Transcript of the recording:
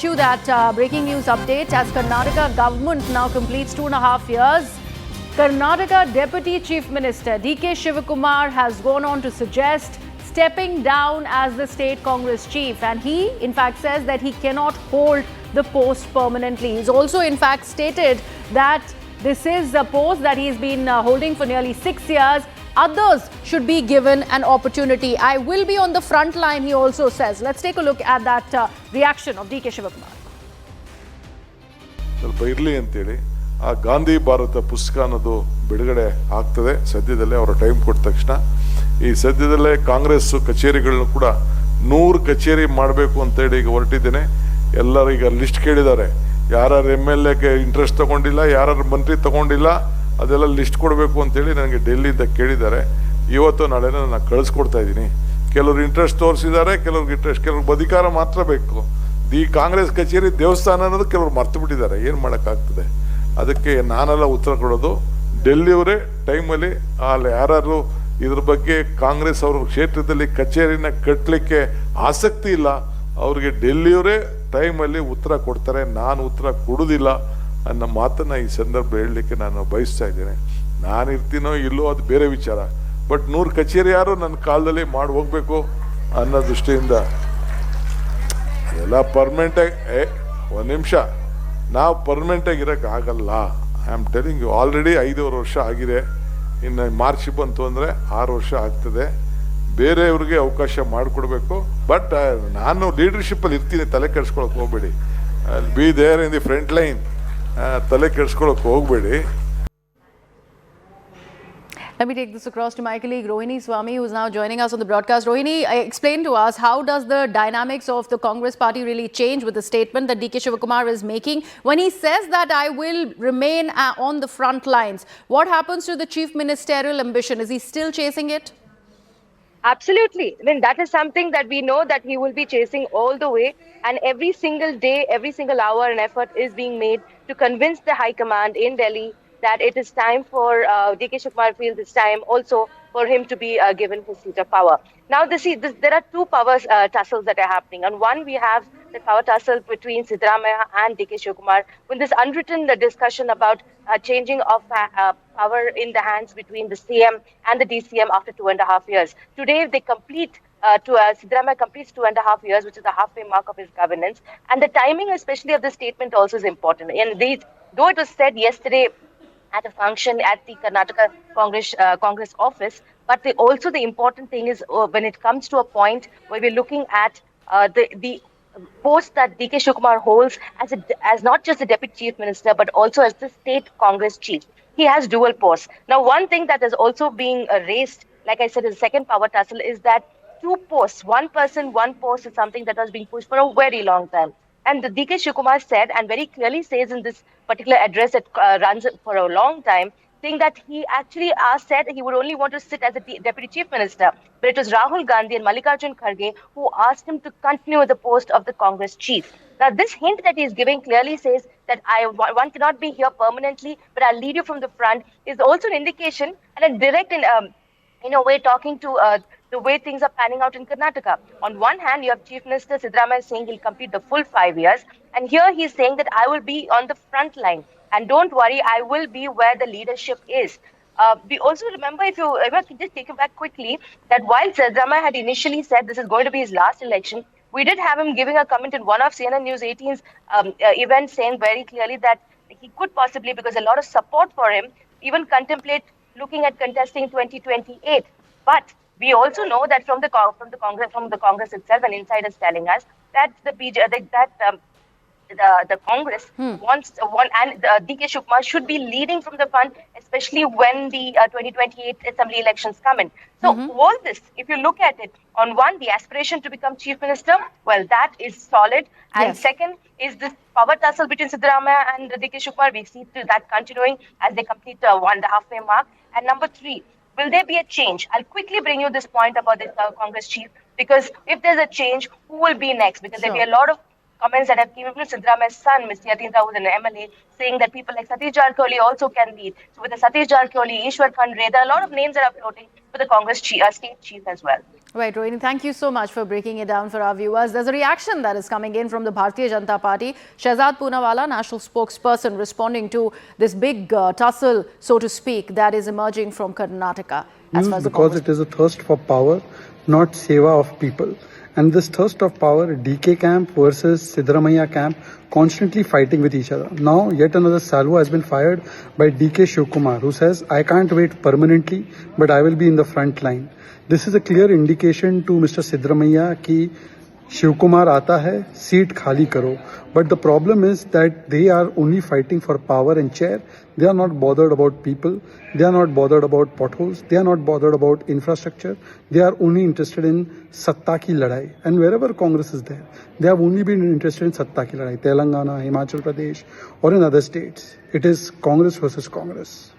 To that breaking news update, as Karnataka government now completes 2.5 years, Karnataka Deputy Chief Minister DK Shivakumar has gone on to suggest stepping down as the state Congress chief, and he in fact says that he cannot hold the post permanently. He's also in fact stated that this is a post that he's been holding for nearly 6 years. Others should be given an opportunity. I will be on the front line, he also says. Let's take a look at that reaction of DK Shivakumar. ಸ್ವಲ್ಪ ಇರಲಿ ಅಂತೇಳಿ ಆ ಗಾಂಧಿ ಭಾರತ ಪುಸ್ತಕ ಅನ್ನೋದು ಬಿಡುಗಡೆ ಆಗ್ತದೆ ಸದ್ಯದಲ್ಲೇ. ಅವರ ಟೈಮ್ ಕೊಟ್ಟ ತಕ್ಷಣ ಈ ಸದ್ಯದಲ್ಲೇ ಕಾಂಗ್ರೆಸ್ ಕಚೇರಿಗಳನ್ನು ಕೂಡ 100 ಕಚೇರಿ ಮಾಡಬೇಕು ಅಂತೇಳಿ ಈಗ ಹೊರಟಿದ್ದೇನೆ. ಎಲ್ಲರೂ ಈಗ ಲಿಸ್ಟ್ ಕೇಳಿದ್ದಾರೆ. ಯಾರು MLAಗೆ ಇಂಟ್ರೆಸ್ಟ್ ತಗೊಂಡಿಲ್ಲ, ಯಾರು ಮಂತ್ರಿ ತಗೊಂಡಿಲ್ಲ, ಅದೆಲ್ಲ ಲಿಸ್ಟ್ ಕೊಡಬೇಕು ಅಂತೇಳಿ ನನಗೆ ಡೆಲ್ಲಿಯಿಂದ ಕೇಳಿದ್ದಾರೆ. ಇವತ್ತು ನಾಳೆ ನಾನು ಕಳಿಸ್ಕೊಡ್ತಾ ಇದ್ದೀನಿ. ಕೆಲವರು ಇಂಟ್ರೆಸ್ಟ್ ತೋರಿಸಿದ್ದಾರೆ, ಕೆಲವ್ರಿಗೆ ಅಧಿಕಾರ ಮಾತ್ರ ಬೇಕು. ಈ ಕಾಂಗ್ರೆಸ್ ಕಚೇರಿ ದೇವಸ್ಥಾನ ಅನ್ನೋದು ಕೆಲವರು ಮರ್ತು ಬಿಟ್ಟಿದ್ದಾರೆ. ಏನು ಮಾಡೋಕ್ಕಾಗ್ತದೆ? ಅದಕ್ಕೆ ನಾನೆಲ್ಲ ಉತ್ತರ ಕೊಡೋದು. ಡೆಲ್ಲಿಯವರೇ ಟೈಮಲ್ಲಿ ಅಲ್ಲಿ ಯಾರು ಇದ್ರ ಬಗ್ಗೆ ಕಾಂಗ್ರೆಸ್ ಅವ್ರ ಕ್ಷೇತ್ರದಲ್ಲಿ ಕಚೇರಿನ ಕಟ್ಟಲಿಕ್ಕೆ ಆಸಕ್ತಿ ಇಲ್ಲ, ಅವ್ರಿಗೆ ಡೆಲ್ಲಿಯವರೇ ಟೈಮಲ್ಲಿ ಉತ್ತರ ಕೊಡ್ತಾರೆ. ನಾನು ಉತ್ತರ ಕೊಡೋದಿಲ್ಲ ಅನ್ನೋ ಮಾತನ್ನು ಈ ಸಂದರ್ಭ ಹೇಳಲಿಕ್ಕೆ ನಾನು ಬಯಸ್ತಾ ಇದ್ದೇನೆ. ನಾನು ಇರ್ತೀನೋ ಇಲ್ಲೋ ಅದು ಬೇರೆ ವಿಚಾರ. ಬಟ್ 100 ಕಚೇರಿ ಯಾರು ನನ್ನ ಕಾಲದಲ್ಲಿ ಮಾಡಿ ಹೋಗ್ಬೇಕು ಅನ್ನೋ ದೃಷ್ಟಿಯಿಂದ ಎಲ್ಲ ಪರ್ಮನೆಂಟಾಗಿ ಒಂದು ನಿಮಿಷ ನಾವು ಪರ್ಮನೆಂಟಾಗಿ ಇರೋಕ್ಕೆ ಆಗಲ್ಲ. I am telling you, already 5 ವರ್ಷ ಆಗಿದೆ. ಇನ್ನು ಮಾರ್ಚ್ ಬಂತು ಅಂದರೆ 6 ವರ್ಷ ಆಗ್ತದೆ. ಬೇರೆಯವ್ರಿಗೆ ಅವಕಾಶ ಮಾಡಿಕೊಡ್ಬೇಕು. ಬಟ್ ನಾನು ಲೀಡರ್ಶಿಪ್ಪಲ್ಲಿ ಇರ್ತೀನಿ, ತಲೆ ಕೆಡಿಸ್ಕೊಳಕ್ಕೆ ಹೋಗಬೇಡಿ. Be there in the front line, ತಲೆ ಕೆಡಿಸ್ಕೊಳಕ್ಕೆ ಹೋಗಬೇಡಿ. Let me take this across to my colleague Rohini Swami, who is now joining us on the broadcast. Rohini, explain to us, how does the dynamics of the Congress party really change with the statement that DK Shivakumar is making when he says that I will remain on the front lines? What happens to the chief ministerial ambition? Is he still chasing it? Absolutely. I mean, that is something that we know that he will be chasing all the way, and every single day, every single hour and effort is being made to convince the High Command in Delhi that it is time for DK Shivakumar feels it's time also for him to be given his seat of power. Now, there are two power tussles that are happening. On one, we have the power tussle between Siddaramaiah and DK Shivakumar, with this unwritten discussion about changing of power in the hands between the CM and the DCM after 2.5 years. Today, they complete Siddaramaiah completes 2.5 years, which is the halfway mark of his governance. And the timing, especially of the statement, also is important. And though it was said yesterday at a function at the Karnataka Congress office, but the important thing is when it comes to a point where we're looking at the post that DK Shivakumar holds as not just the deputy chief minister, but also as the state Congress chief. He has dual posts. Now, one thing that is also being raised, like I said, is the second power tussle, is that 2 posts, 1 person, 1 post is something that was being pushed for a very long time. And the DK Shivakumar said, and very clearly says in this particular address that runs for a long time, saying that he actually said he would only want to sit as a deputy chief minister. But it was Rahul Gandhi and Mallikarjun Kharge who asked him to continue the post of the Congress chief. Now, this hint that he is giving clearly says that one cannot be here permanently, but I'll lead you from the front, is also an indication and a direct in a way talking to the way things are panning out in Karnataka. On one hand, you have Chief Minister Siddaramaiah saying he'll complete the full 5 years. And here he's saying that I will be on the front line. And don't worry, I will be where the leadership is. We also remember, if you ever just take it back quickly, that while Siddaramaiah had initially said this is going to be his last election, we did have him giving a comment in one of CNN News 18's events, saying very clearly that he could possibly, because a lot of support for him, even contemplate looking at contesting 2028. But we also know that from the Congress itself, and insiders telling us that the Congress wants and DK Shivakumar should be leading from the front, especially when the 2028 assembly elections come in. So all this, if you look at it, on one, the aspiration to become chief minister, well, that is solid. And second is this power tussle between Siddaramaiah and DK Shivakumar. We see that continuing as they complete the halfway mark. And number 3, will there be a change? I'll quickly bring you this point about the Congress chief, because if there's a change, who will be next? Because there'll be a lot of comments that have come from Siddramaia's son, Mr. Yatin Raut, an MLA, saying that people like Satish Jarkoli also can lead. So with the Satish Jarkoli, Ishwar Khandre, there are a lot of names that are floating for the Congress state chief as well. Right, Rohini, thank you so much for breaking it down for our viewers. There's a reaction that is coming in from the Bharatiya Janata Party. Shehzad Poonawala, national spokesperson, responding to this big tussle, so to speak, that is emerging from Karnataka. Because it is a thirst for power, not seva of people. And this thirst of power, DK camp versus Siddaramaiah camp, constantly fighting with each other. Now, yet another salvo has been fired by DK Shivakumar, who says, I can't wait permanently, but I will be in the front line. This is a clear indication to Mr. Siddaramaiah ki Shivakumar aata hai, seat khali karo. But the problem is that they are only fighting for power and chair. They are not bothered about people. They are not bothered about potholes. They are not bothered about infrastructure. They are only interested in satta ki ladai. And wherever Congress is there, they have only been interested in satta ki ladai. Telangana, Himachal Pradesh, or in other states. It is Congress versus Congress.